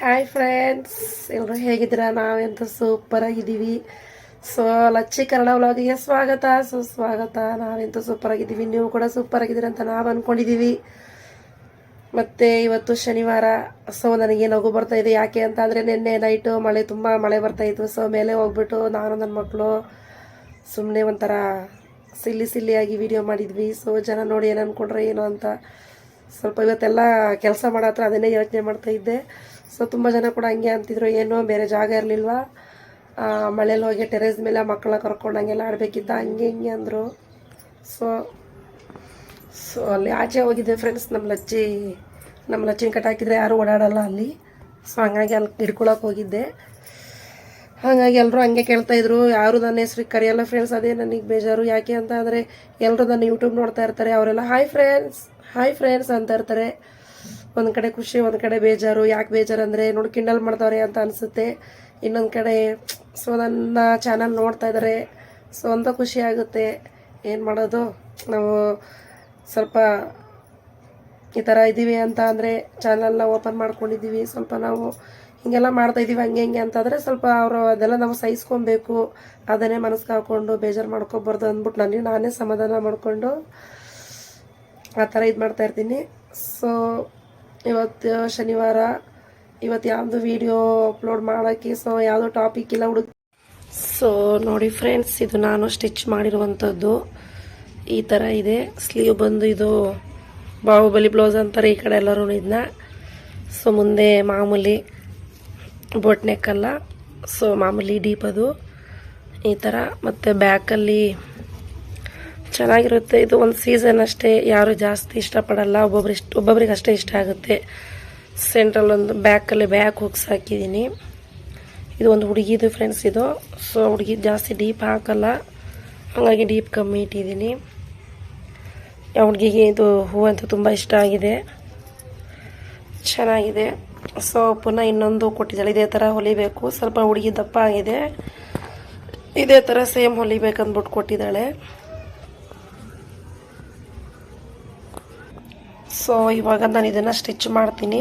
Hi friends, ಎಲ್ಲರೂ ಹೇಗಿದ್ದೀರಾ? ನಾವೆಂತೂ super ಆಗಿದ್ದೀವಿ. ಸೊ ಲಚ್ಚಿ ಕನ್ನಡ ವ್ಲಾಗಿಗೆ ಸ್ವಾಗತ ಸುಸ್ವಾಗತ. ನಾವೆಂತೂ ಸೂಪರ್ ಆಗಿದ್ದೀವಿ, ನೀವು ಕೂಡ ಸೂಪರ್ ಆಗಿದ್ದೀರಿ ಅಂತ ನಾವು ಅಂದ್ಕೊಂಡಿದ್ದೀವಿ. ಮತ್ತು ಇವತ್ತು ಶನಿವಾರ. ಸೊ ನನಗೆ ನಗು ಬರ್ತಾಯಿದೆ. ಯಾಕೆ ಅಂತ ಅಂದರೆ ನಿನ್ನೆ ನೈಟು ತುಂಬ ಮಳೆ ಬರ್ತಾಯಿತ್ತು. ಸೊ ಮೇಲೆ ಹೋಗ್ಬಿಟ್ಟು ನಾನು ನನ್ನ ಮಕ್ಕಳು ಸುಮ್ಮನೆ ಒಂಥರ ಸಿಲ್ಲಿಯಾಗಿ ವಿಡಿಯೋ ಮಾಡಿದ್ವಿ. ಸೊ ಜನ ನೋಡಿ ಏನು ಅಂದ್ಕೊಂಡ್ರೆ ಏನೋ ಅಂತ ಸ್ವಲ್ಪ ಇವತ್ತೆಲ್ಲ ಕೆಲಸ ಮಾಡೋ ಅದನ್ನೇ ಯೋಚನೆ ಮಾಡ್ತಾಯಿದ್ದೆ. ಸೊ ತುಂಬ ಜನ ಕೂಡ ಹಂಗೆ ಅಂತಿದ್ರು, ಏನೋ ಬೇರೆ ಜಾಗ ಇರಲಿಲ್ವಾ, ಮಳೇಲಿ ಹೋಗಿ ಟೆರೇಸ್ ಮೇಲೆ ಮಕ್ಕಳನ್ನ ಕರ್ಕೊಂಡು ಹಂಗೆಲ್ಲ ಆಡಬೇಕಿದ್ದ, ಹಂಗೆ ಹಿಂಗೆ ಅಂದರು. ಸೊ ಅಲ್ಲಿ ಆಚೆ ಹೋಗಿದ್ದೆ ಫ್ರೆಂಡ್ಸ್. ನಮ್ಮ ಲಚ್ಚಿನ ಕಟ್ ಹಾಕಿದರೆ ಯಾರೂ ಓಡಾಡಲ್ಲ ಅಲ್ಲಿ. ಸೊ ಹಂಗಾಗಿ ಅಲ್ಲಿ ಹಿಡ್ಕೊಳಕ್ಕೆ ಹೋಗಿದ್ದೆ. ಹಾಗಾಗಿ ಎಲ್ಲರೂ ಹಂಗೆ ಕೇಳ್ತಾಯಿದ್ರು, ಯಾರು ನನ್ನ ಹೆಸ್ರಿಗೆ ಕರೆಯಲ್ಲ ಫ್ರೆಂಡ್ಸ್. ಅದೇ ನನಗೆ ಬೇಜಾರು. ಯಾಕೆ ಅಂತ ಅಂದರೆ ಎಲ್ಲರೂ ನನ್ನ ಯೂಟ್ಯೂಬ್ ನೋಡ್ತಾ ಇರ್ತಾರೆ, ಅವರೆಲ್ಲ ಹಾಯ್ ಫ್ರೆಂಡ್ಸ್ ಅಂತ ಇರ್ತಾರೆ. ಒಂದು ಕಡೆ ಖುಷಿ, ಒಂದು ಕಡೆ ಬೇಜಾರು. ಯಾಕೆ ಬೇಜಾರು ಅಂದರೆ ನೋಡಿ ಕಿಂಡಲ್ ಮಾಡ್ತಾವ್ರೆ ಅಂತ ಅನಿಸುತ್ತೆ. ಇನ್ನೊಂದು ಕಡೆ ಸೊ ನನ್ನ ಚಾನಲ್ ನೋಡ್ತಾ ಇದ್ದಾರೆ, ಸೊ ಅಂತ ಖುಷಿ ಆಗುತ್ತೆ. ಏನು ಮಾಡೋದು, ನಾವು ಸ್ವಲ್ಪ ಈ ಥರ ಇದ್ದೀವಿ ಅಂತ ಅಂದರೆ ಚಾನಲ್ನ ಓಪನ್ ಮಾಡ್ಕೊಂಡಿದ್ದೀವಿ. ಸ್ವಲ್ಪ ನಾವು ಹೀಗೆಲ್ಲ ಮಾಡ್ತಾಯಿದ್ದೀವಿ ಹಂಗೆ ಹಿಂಗೆ ಅಂತಂದರೆ ಸ್ವಲ್ಪ ಅವರು ಅದೆಲ್ಲ ನಾವು ಸಹಿಸ್ಕೊಬೇಕು. ಅದನ್ನೇ ಮನಸ್ಸಿಗೆ ಹಾಕ್ಕೊಂಡು ಬೇಜಾರು ಮಾಡ್ಕೊಬಾರ್ದು ಅಂದ್ಬಿಟ್ಟು ನಾನೇ ಸಮಾಧಾನ ಮಾಡಿಕೊಂಡು ಆ ಥರ ಇದು ಮಾಡ್ತಾಯಿರ್ತೀನಿ. ಸೊ ಇವತ್ತು ಶನಿವಾರ, ಇವತ್ತು ಯಾವುದು ವಿಡಿಯೋ ಅಪ್ಲೋಡ್ ಮಾಡೋಕ್ಕೆ ಸೊ ಯಾವುದೋ ಟಾಪಿಕ್ ಇಲ್ಲ ಸೊ ನೋಡಿ ಫ್ರೆಂಡ್ಸ್, ಇದು ನಾನು ಸ್ಟಿಚ್ ಮಾಡಿರುವಂಥದ್ದು ಈ ಥರ ಇದೆ. ಸ್ಲೀವ್ ಬಂದು ಇದು ಬಾಹುಬಲಿ ಬ್ಲೌಸ್ ಅಂತಾರೆ ಈ ಕಡೆ ಎಲ್ಲರೂ ಇದನ್ನ. ಸೊ ಮುಂದೆ ಮಾಮೂಲಿ ಬೋಟ್ ನೆಕ್ಕಲ್ಲ, ಸೊ ಮಾಮೂಲಿ ಡೀಪ್ ಅದು ಈ ಥರ. ಮತ್ತು ಬ್ಯಾಕಲ್ಲಿ ಚೆನ್ನಾಗಿರುತ್ತೆ. ಇದು ಒಂದು ಸೀಸನ್ ಅಷ್ಟೇ, ಯಾರು ಜಾಸ್ತಿ ಇಷ್ಟಪಡಲ್ಲ, ಒಬ್ಬೊಬ್ರಿಗೆ ಅಷ್ಟೇ ಇಷ್ಟ ಆಗುತ್ತೆ. ಸೆಂಟ್ರಲ್ ಒಂದು ಬ್ಯಾಕಲ್ಲಿ ಬ್ಯಾಕ್ ಹುಕ್ಸ್ ಹಾಕಿದ್ದೀನಿ. ಇದು ಒಂದು ಹುಡುಗಿದು ಫ್ರೆಂಡ್ಸ್ ಇದು. ಸೊ ಹುಡುಗಿ ಜಾಸ್ತಿ ಡೀಪ್ ಹಾಕಲ್ಲ, ಹಾಗಾಗಿ ಡೀಪ್ ಕಮ್ಮಿ ಇಟ್ಟಿದ್ದೀನಿ. ಆ ಹುಡುಗಿಗೆ ಇದು ಹೂವಂತೂ ತುಂಬ ಇಷ್ಟ ಆಗಿದೆ, ಚೆನ್ನಾಗಿದೆ. ಸೊ ಪುನಃ ಇನ್ನೊಂದು ಕೊಟ್ಟಿದ್ದಾಳೆ, ಇದೇ ಥರ ಹೊಲಿಬೇಕು. ಸ್ವಲ್ಪ ಹುಡುಗಿ ದಪ್ಪ ಆಗಿದೆ, ಇದೇ ಥರ ಸೇಮ್ ಹೊಲಿಬೇಕಂದ್ಬಿಟ್ಟು ಕೊಟ್ಟಿದ್ದಾಳೆ. ಸೊ ಇವಾಗ ನಾನು ಇದನ್ನು ಸ್ಟಿಚ್ ಮಾಡ್ತೀನಿ.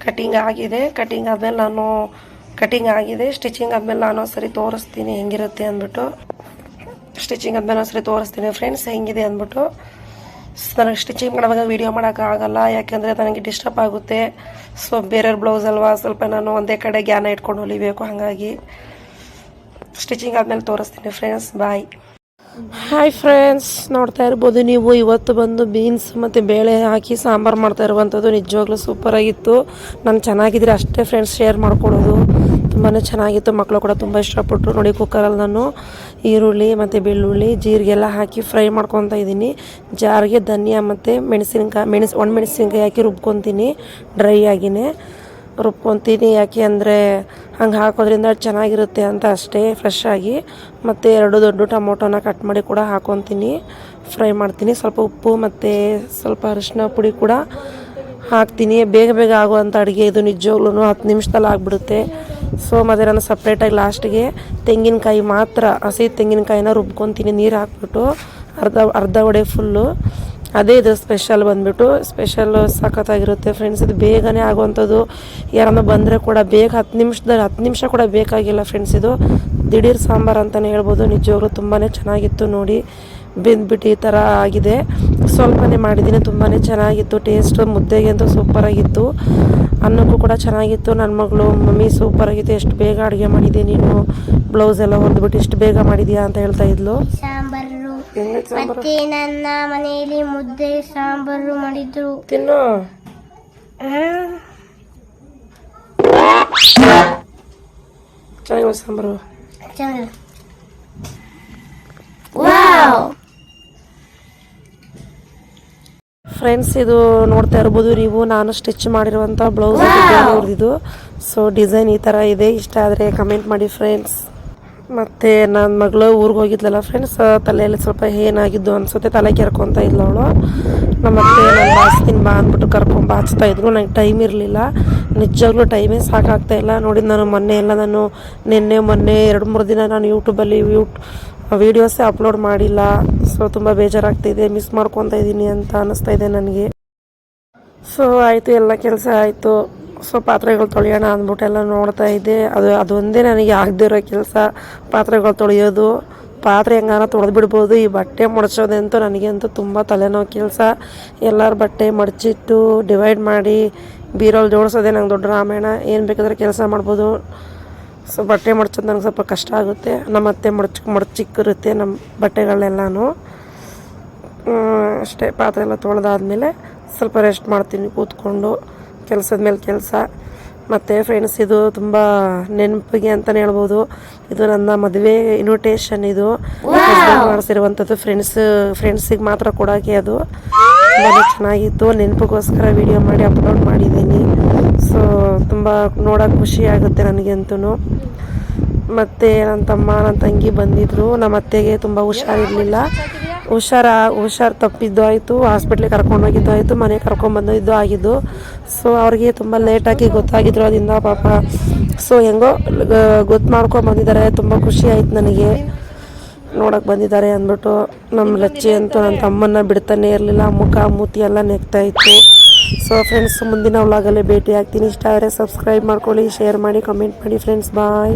ಕಟಿಂಗ್ ಆಗಿದೆ, ಕಟಿಂಗ್ ಆಗಿದೆ. ಸ್ಟಿಚಿಂಗ್ ಆದಮೇಲೆ ನಾನು ಸರಿ ತೋರಿಸ್ತೀನಿ ಹೆಂಗಿರುತ್ತೆ ಅಂದ್ಬಿಟ್ಟು. ಸ್ಟಿಚಿಂಗ್ ಆದಮೇಲೆ ಸರಿ ತೋರಿಸ್ತೀನಿ ಫ್ರೆಂಡ್ಸ್ ಹೆಂಗಿದೆ ಅಂದ್ಬಿಟ್ಟು. ನನಗೆ ಸ್ಟಿಚಿಂಗ್ ಮಾಡುವಾಗ ವೀಡಿಯೋ ಮಾಡೋಕ್ಕಾಗಲ್ಲ, ಯಾಕೆಂದರೆ ನನಗೆ ಡಿಸ್ಟರ್ಬ್ ಆಗುತ್ತೆ. ಸೊ ಬೇರೆಯವ್ರ ಬ್ಲೌಸ್ ಅಲ್ವಾ, ಸ್ವಲ್ಪ ನಾನು ಒಂದೇ ಕಡೆ ಜ್ಞಾನ ಇಟ್ಕೊಂಡು ಹೊಲಿಬೇಕು. ಹಾಗಾಗಿ ಸ್ಟಿಚಿಂಗ್ ಆದಮೇಲೆ ತೋರಿಸ್ತೀನಿ ಫ್ರೆಂಡ್ಸ್. ಬಾಯ್. ಹಾಯ್ ಫ್ರೆಂಡ್ಸ್, ನೋಡ್ತಾ ಇರ್ಬೋದು ನೀವು, ಇವತ್ತು ಬಂದು ಬೀನ್ಸ್ ಮತ್ತು ಬೇಳೆ ಹಾಕಿ ಸಾಂಬಾರು ಮಾಡ್ತಾ ಇರುವಂಥದ್ದು. ನಿಜವಾಗ್ಲೂ ಸೂಪರಾಗಿತ್ತು. ನಾನು ಚೆನ್ನಾಗಿದ್ರೆ ಅಷ್ಟೇ ಫ್ರೆಂಡ್ಸ್ ಶೇರ್ ಮಾಡ್ಕೊಳ್ಳೋದು. ತುಂಬಾ ಚೆನ್ನಾಗಿತ್ತು, ಮಕ್ಕಳು ಕೂಡ ತುಂಬ ಇಷ್ಟಪಟ್ಟರು. ನೋಡಿ ಕುಕ್ಕರಲ್ಲಿ ನಾನು ಈರುಳ್ಳಿ ಮತ್ತು ಬೆಳ್ಳುಳ್ಳಿ ಜೀರಿಗೆ ಎಲ್ಲ ಹಾಕಿ ಫ್ರೈ ಮಾಡ್ಕೊತಾ ಇದ್ದೀನಿ. ಜಾರಿಗೆ ಧನಿಯಾ ಮತ್ತು ಒಣಮೆಣಸಿನ್ಕಾಯಿ ಹಾಕಿ ರುಬ್ಕೊತೀನಿ. ಡ್ರೈ ಆಗಿನೇ ರುಬ್ಕೊತೀನಿ. ಯಾಕೆ ಅಂದರೆ ಹಂಗೆ ಹಾಕೋದ್ರಿಂದ ಚೆನ್ನಾಗಿರುತ್ತೆ ಅಂತ ಅಷ್ಟೇ, ಫ್ರೆಶ್ ಆಗಿ. ಮತ್ತು 2 ದೊಡ್ಡ ಟೊಮೊಟೊನ ಕಟ್ ಮಾಡಿ ಕೂಡ ಹಾಕ್ಕೊತೀನಿ, ಫ್ರೈ ಮಾಡ್ತೀನಿ. ಸ್ವಲ್ಪ ಉಪ್ಪು ಮತ್ತು ಸ್ವಲ್ಪ ಅರಿಶಿನ ಪುಡಿ ಕೂಡ ಹಾಕ್ತೀನಿ. ಬೇಗ ಆಗುವಂಥ ಅಡುಗೆ ಇದು, ನಿಜವಾಗ್ಲೂ 10 ನಿಮಿಷದಲ್ಲಿ ಆಗಿಬಿಡುತ್ತೆ. ಸೊ ಮತ್ತು ನಾನು ಸಪ್ರೇಟಾಗಿ ಲಾಸ್ಟಿಗೆ ತೆಂಗಿನಕಾಯಿ ಮಾತ್ರ, ಹಸಿ ತೆಂಗಿನಕಾಯಿನ ರುಬ್ಕೊತೀನಿ ನೀರು ಹಾಕ್ಬಿಟ್ಟು, ಅರ್ಧ ವಡೆ ಫುಲ್ಲು. ಅದೇ ಇದು ಸ್ಪೆಷಲ್ ಬಂದುಬಿಟ್ಟು, ಸ್ಪೆಷಲ್ ಸಖತ್ತಾಗಿರುತ್ತೆ ಫ್ರೆಂಡ್ಸ್. ಇದು ಬೇಗನೆ ಆಗುವಂಥದ್ದು. ಯಾರನ್ನ ಬಂದರೆ ಕೂಡ ಬೇಗ 10 ನಿಮಿಷ ಕೂಡ ಬೇಕಾಗಿಲ್ಲ ಫ್ರೆಂಡ್ಸ್. ಇದು ದಿಢೀರ್ ಸಾಂಬಾರು ಅಂತಲೇ ಹೇಳ್ಬೋದು. ನಿಜವಾಗ್ಲೂ ತುಂಬಾ ಚೆನ್ನಾಗಿತ್ತು. ನೋಡಿ ಬೆಂದ್ಬಿಟ್ಟು ಈ ಥರ ಆಗಿದೆ. ಸ್ವಲ್ಪನೇ ಮಾಡಿದ್ದೀನಿ, ತುಂಬಾ ಚೆನ್ನಾಗಿತ್ತು. ಟೇಸ್ಟು ಮುದ್ದೆಗೆ ಅಂತೂ ಸೂಪರಾಗಿತ್ತು, ಅನ್ನಕ್ಕೂ ಕೂಡ ಚೆನ್ನಾಗಿತ್ತು. ನನ್ನ ಮಗಳು ಮಮ್ಮಿ ಸೂಪರಾಗಿತ್ತು, ಎಷ್ಟು ಬೇಗ ಅಡುಗೆ ಮಾಡಿದ್ದೆ ನೀನು, ಬ್ಲೌಸ್ ಎಲ್ಲ ಹೊಡೆದ್ಬಿಟ್ಟು ಎಷ್ಟು ಬೇಗ ಮಾಡಿದ್ಯಾ ಅಂತ ಹೇಳ್ತಾ ಇದ್ಲು. ಮತ್ತೆ ನನ್ನ ಮನೆಯಲ್ಲಿ ಮುದ್ದೆ ಸಾಂಬಾರು ಮಾಡಿದ್ರು, ತಿನ್ನು. ಚೆನ್ನಾಗಿ ಸಾಂಬಾರು. ಫ್ರೆಂಡ್ಸ್, ಇದು ನೋಡ್ತಾ ಇರ್ಬೋದು ನೀವು, ನಾನು ಸ್ಟಿಚ್ ಮಾಡಿರುವಂಥ ಬ್ಲೌಸ್ ಅವ್ರದ್ದು. ಸೊ ಡಿಸೈನ್ ಈ ಥರ ಇದೆ. ಇಷ್ಟ ಆದರೆ ಕಮೆಂಟ್ ಮಾಡಿ ಫ್ರೆಂಡ್ಸ್. ಮತ್ತು ನನ್ನ ಮಗಳು ಊರಿಗೆ ಹೋಗಿದ್ಲಲ್ಲ ಫ್ರೆಂಡ್ಸ್, ತಲೆಯಲ್ಲಿ ಸ್ವಲ್ಪ ಏನಾಗಿದ್ದು ಅನಿಸುತ್ತೆ, ತಲೆ ಕೆರ್ಕೊತಾ ಇದ್ಲು ಅವಳು. ನಮ್ಮತ್ತೆ ನಾನು ಬಾಚ್ತೀನಿ ಬಾ ಅಂದ್ಬಿಟ್ಟು ಬಾಚ್ತಾ ಇದ್ರು. ನಂಗೆ ಟೈಮ್ ಇರಲಿಲ್ಲ, ನಿಜವಾಗ್ಲೂ ಟೈಮೇ ಸಾಕಾಗ್ತಾ ಇಲ್ಲ. ನೋಡಿ ನಾನು ಮೊನ್ನೆ 2-3 ದಿನ ನಾನು ಯೂಟ್ಯೂಬಲ್ಲಿ ವೀಡಿಯೋಸೇ ಅಪ್ಲೋಡ್ ಮಾಡಿಲ್ಲ. ಸೊ ತುಂಬ ಬೇಜಾರಾಗ್ತಿದೆ, ಮಿಸ್ ಮಾಡ್ಕೊತಾ ಇದ್ದೀನಿ ಅಂತ ಅನ್ನಿಸ್ತಾ ಇದೆ ನನಗೆ. ಸೊ ಆಯಿತು, ಎಲ್ಲ ಕೆಲಸ ಆಯಿತು. ಸೊ ಪಾತ್ರೆಗಳು ತೊಳೆಯೋಣ ಅಂದ್ಬಿಟ್ಟೆಲ್ಲ ನೋಡ್ತಾ ಇದ್ದೆ. ಅದೊಂದೇ ನನಗೆ ಆಗದಿರೋ ಕೆಲಸ, ಪಾತ್ರೆಗಳು ತೊಳೆಯೋದು. ಪಾತ್ರೆ ಹೆಂಗಾರ ತೊಳೆದು ಬಿಡ್ಬೋದು, ಈ ಬಟ್ಟೆ ಮಡಚೋದಂತೂ ನನಗಂತೂ ತುಂಬ ತಲೆನೋವು ಕೆಲಸ. ಎಲ್ಲರ ಬಟ್ಟೆ ಮಡಚಿಟ್ಟು ಡಿವೈಡ್ ಮಾಡಿ ಬೀರೋಲ್ಲಿ ಜೋಡಿಸೋದೇ ನಂಗೆ ದೊಡ್ಡ ರಾಮಾಯಣ. ಏನು ಬೇಕಾದ್ರೆ ಕೆಲಸ ಮಾಡ್ಬೋದು. ಸೊ ಬಟ್ಟೆ ಮಡ್ಚೋದು ನನಗೆ ಸ್ವಲ್ಪ ಕಷ್ಟ ಆಗುತ್ತೆ. ನಮ್ಮ ಅತ್ತೆ ಮಡ್ಚಿಕ್ಕಿರುತ್ತೆ ನಮ್ಮ ಬಟ್ಟೆಗಳನ್ನೆಲ್ಲನೂ. ಅಷ್ಟೇ, ಪಾತ್ರೆ ಎಲ್ಲ ತೊಳೆದಾದ್ಮೇಲೆ ಸ್ವಲ್ಪ ರೆಸ್ಟ್ ಮಾಡ್ತೀನಿ ಕೂತ್ಕೊಂಡು, ಕೆಲಸದ ಮೇಲೆ ಕೆಲಸ. ಮತ್ತು ಫ್ರೆಂಡ್ಸ್, ಇದು ತುಂಬ ನೆನಪಿಗೆ ಅಂತಲೇ ಹೇಳ್ಬೋದು. ಇದು ನನ್ನ ಮದುವೆ ಇನ್ವಿಟೇಷನ್. ಇದು ಮಾಡಿಸಿರುವಂಥದ್ದು ಫ್ರೆಂಡ್ಸಿಗೆ ಮಾತ್ರ ಕೊಡೋಕ್ಕೆ. ಅದು ತುಂಬಾ ಚೆನ್ನಾಗಿತ್ತು. ನೆನಪಿಗೋಸ್ಕರ ವಿಡಿಯೋ ಮಾಡಿ ಅಪ್ಲೋಡ್ ಮಾಡಿದ್ದೀನಿ. ಸೊ ತುಂಬ ನೋಡೋಕೆ ಖುಷಿ ಆಗುತ್ತೆ ನನಗಂತೂ. ಮತ್ತು ನನ್ನ ತಮ್ಮ ನನ್ನ ತಂಗಿ ಬಂದಿದ್ದರು. ನಮ್ಮ ಅತ್ತೆಗೆ ತುಂಬ ಹುಷಾರಿರಲಿಲ್ಲ. ಹುಷಾರು ತಪ್ಪಿದ್ದು ಆಯಿತು, ಹಾಸ್ಪಿಟ್ಲಿಗೆ ಕರ್ಕೊಂಡೋಗಿದ್ದು ಆಯಿತು, ಮನೆಗೆ ಕರ್ಕೊಂಡ್ಬಂದಿದ್ದು ಆಗಿದ್ದು. ಸೊ ಅವ್ರಿಗೆ ತುಂಬ ಲೇಟಾಗಿ ಗೊತ್ತಾಗಿದ್ರು ಅದರಿಂದ ಪಾಪ. ಸೊ ಹೆಂಗೋ ಗೊತ್ತು ಮಾಡ್ಕೊಂಬಂದಿದ್ದಾರೆ. ತುಂಬ ಖುಷಿ ಆಯ್ತು ನನಗೆ, ನೋಡೋಕೆ ಬಂದಿದ್ದಾರೆ ಅಂದ್ಬಿಟ್ಟು. ನಮ್ಮ ಲಚ್ಚಿ ಅಂತೂ ನನ್ನ ತಮ್ಮನ್ನ ಬಿಡ್ತಾನೆ ಇರಲಿಲ್ಲ, ಮುಖ ಮೂತಿ ಎಲ್ಲ ನೆಗ್ತಾ ಇತ್ತು. ಸೊ ಫ್ರೆಂಡ್ಸ್, ಮುಂದಿನ ವ್ಲಾಗಲ್ಲೇ ಭೇಟಿ ಆಗ್ತೀನಿ. ಇಷ್ಟ ಆದರೆ ಸಬ್ಸ್ಕ್ರೈಬ್ ಮಾಡ್ಕೊಳ್ಳಿ, ಶೇರ್ ಮಾಡಿ, ಕಮೆಂಟ್ ಮಾಡಿ ಫ್ರೆಂಡ್ಸ್. ಬಾಯ್.